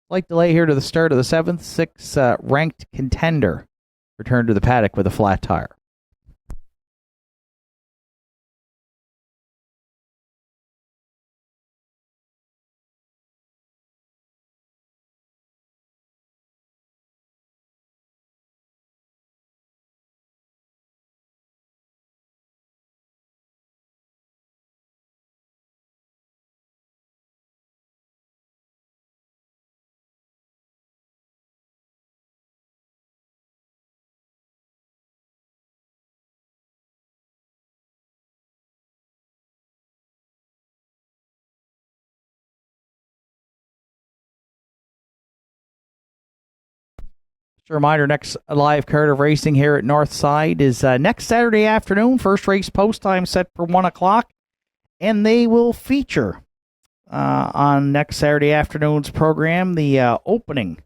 Slight delay here to the start of the 7th. 6 ranked contender returned to the paddock with a flat tire. Just a reminder, next live card of racing here at Northside is next Saturday afternoon. First race post time set for 1 o'clock. And they will feature on next Saturday afternoon's program the opening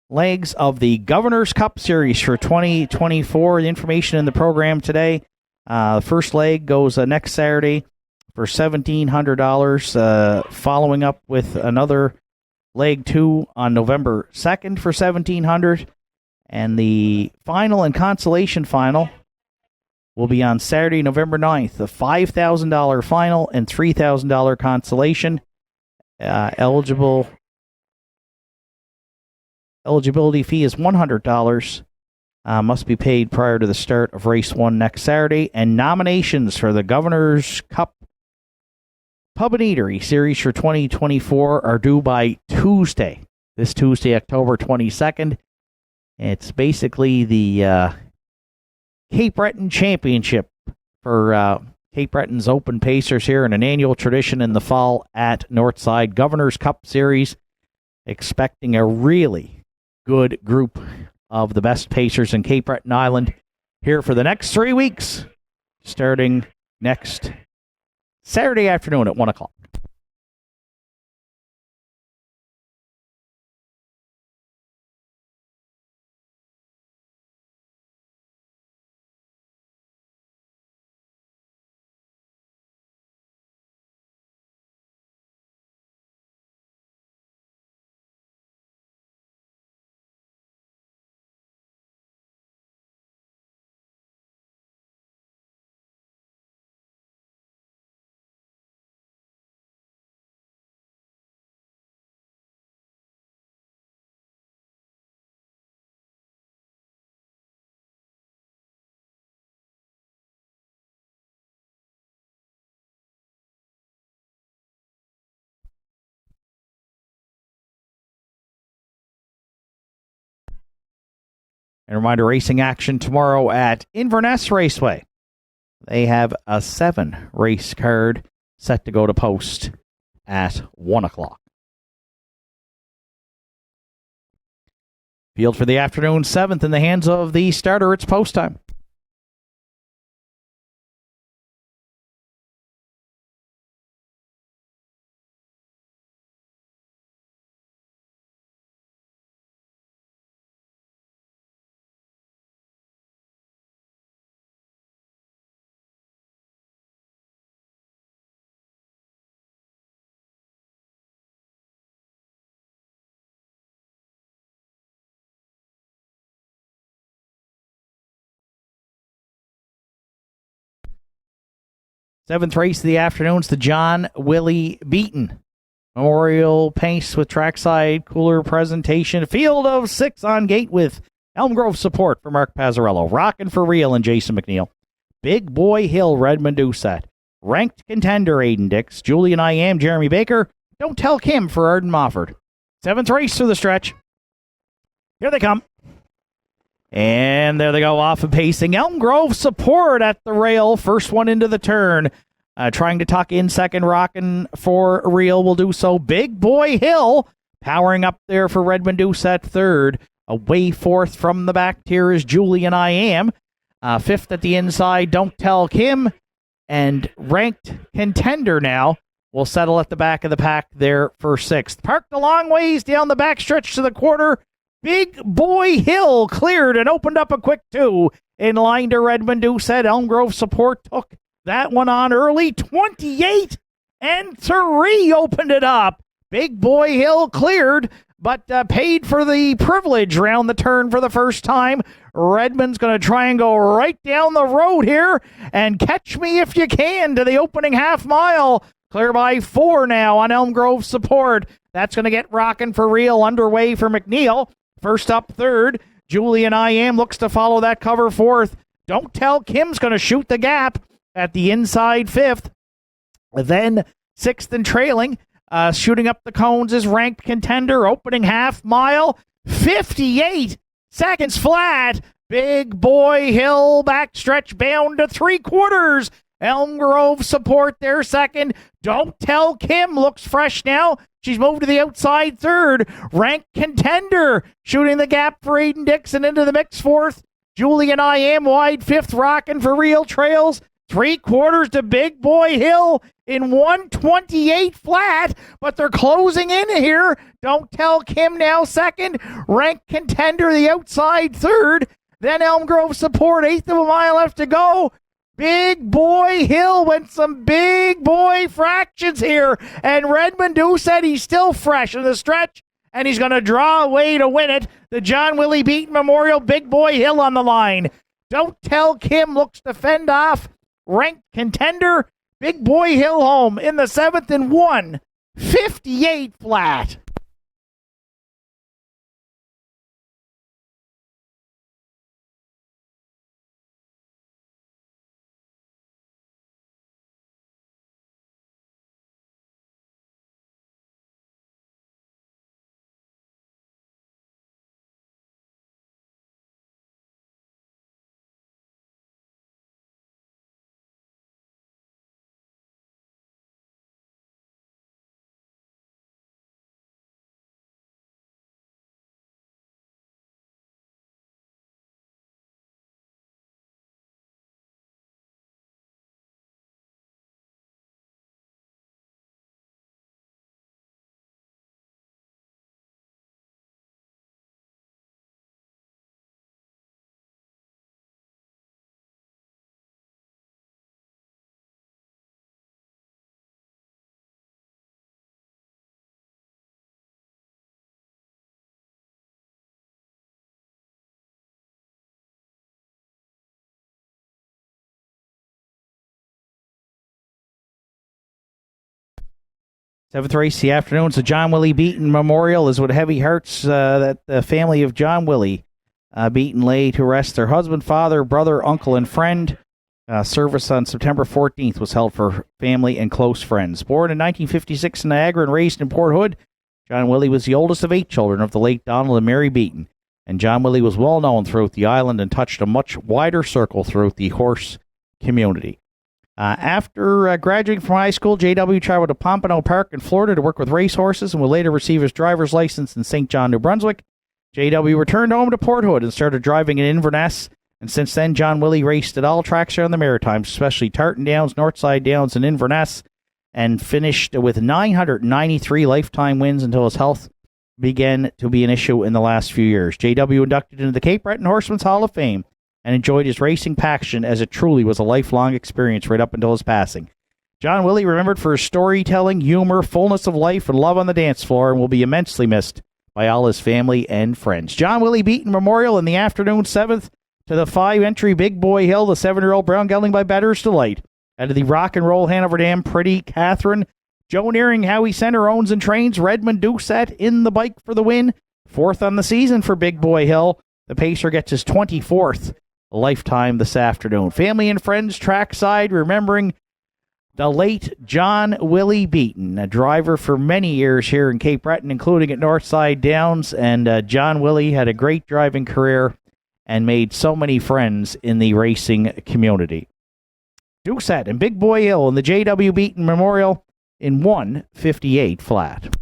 legs of the Governor's Cup Series for 2024. The information in the program today. The first leg goes next Saturday for $1,700, following up with another leg 2 on November 2nd for $1,700. And the final and consolation final will be on Saturday, November 9th. The $5,000 final and $3,000 consolation. Eligibility fee is $100. Must be paid prior to the start of race 1 next Saturday. And nominations for the Governor's Cup Pub and Eatery Series for 2024 are due by Tuesday. This Tuesday, October 22nd. It's basically the Cape Breton Championship for Cape Breton's Open Pacers here, and an annual tradition in the fall at Northside. Governor's Cup Series, expecting a really good group of the best Pacers in Cape Breton Island here for the next 3 weeks, starting next Saturday afternoon at 1 o'clock. And reminder, racing action tomorrow at Inverness Raceway. They have a 7-race card set to go to post at 1 o'clock. Field for the afternoon 7th in the hands of the starter. It's post time. Seventh race of the afternoon is the John Willie Beaton Memorial Pace with trackside cooler presentation. Field of 6 on gate with Elm Grove support for Mark Pazzarello. Rockin' for Real and Jason McNeil. Big Boy Hill, Redmond Doucette. Ranked contender, Aiden Dix. Julian I Am, Jeremy Baker. Don't Tell Kim for Arden Mofford. 7th race through the stretch. Here they come. And there they go, off of pacing. Elm Grove support at the rail. First one into the turn. Trying to tuck in second, Rockin' for Real will do so. Big Boy Hill powering up there for Redmond Doucette third. Away fourth from the back tier is Julian I Am. Fifth at the inside, Don't Tell Kim. And ranked contender now will settle at the back of the pack there for sixth. Parked a long ways down the backstretch to the quarter. Big Boy Hill cleared and opened up a quick 2 in line to Redmond Doucette. Elm Grove support took that one on early. 28-3 opened it up. Big Boy Hill cleared but paid for the privilege around the turn for the first time. Redmond's going to try and go right down the road here and catch me if you can to the opening half mile. Clear by 4 now on Elm Grove support. That's going to get rocking for real. Underway for McNeil. First up, third. Julian I Am looks to follow that cover fourth. Don't Tell Kim's going to shoot the gap at the inside fifth. Then sixth and trailing. Shooting up the cones is Ranked Contender. Opening half mile. 58 seconds flat. Big Boy Hill backstretch bound to 3/4. Elm Grove support there second. Don't Tell Kim looks fresh now. She's moved to the outside third. Ranked Contender shooting the gap for Aiden Dixon into the mix fourth. Julian I Am wide fifth, rocking for real trails. 3/4 to Big Boy Hill in 128 flat, but they're closing in here. Don't Tell Kim now second. Ranked Contender the outside third. Then Elm Grove support, eighth of a mile left to go. Big Boy Hill went some big boy fractions here, and Redmond said he's still fresh in the stretch, and he's going to draw away to win it. The John Willie Beaton Memorial, Big Boy Hill on the line. Don't Tell Kim looks to fend off Ranked Contender. Big Boy Hill home in the seventh and 1:58 flat. Seventh race the afternoon. It's the John Willie Beaton Memorial. Is with heavy hearts that the family of John Willie Beaton lay to rest. Their husband, father, brother, uncle, and friend. Service on September 14th was held for family and close friends. Born in 1956 in Niagara and raised in Port Hood, John Willie was the oldest of 8 children of the late Donald and Mary Beaton. And John Willie was well known throughout the island and touched a much wider circle throughout the horse community. After graduating from high school, J.W. traveled to Pompano Park in Florida to work with racehorses and would later receive his driver's license in St. John, New Brunswick. J.W. returned home to Port Hood and started driving in Inverness, and since then, John Willie raced at all tracks around the Maritimes, especially Tartan Downs, Northside Downs, and Inverness, and finished with 993 lifetime wins until his health began to be an issue in the last few years. J.W. inducted into the Cape Breton Horsemen's Hall of Fame and enjoyed his racing passion as it truly was a lifelong experience right up until his passing. John Willie remembered for his storytelling, humor, fullness of life, and love on the dance floor, and will be immensely missed by all his family and friends. John Willie Beaton Memorial in the afternoon, 7th to the 5-entry Big Boy Hill, the 7-year-old brown gelding by Better's Delight. Out of the Rock and Roll Hanover Dam, Pretty Catherine. Joe Nearing, Howie Center owns and trains. Redmond Doucette in the bike for the win. 4th on the season for Big Boy Hill. The pacer gets his 24th lifetime this afternoon. Family and friends trackside remembering the late John Willie Beaton, a driver for many years here in Cape Breton, including at Northside Downs. And John Willie had a great driving career and made so many friends in the racing community. Doucette and Big Boy Hill in the J.W. Beaton Memorial in 1:58 flat.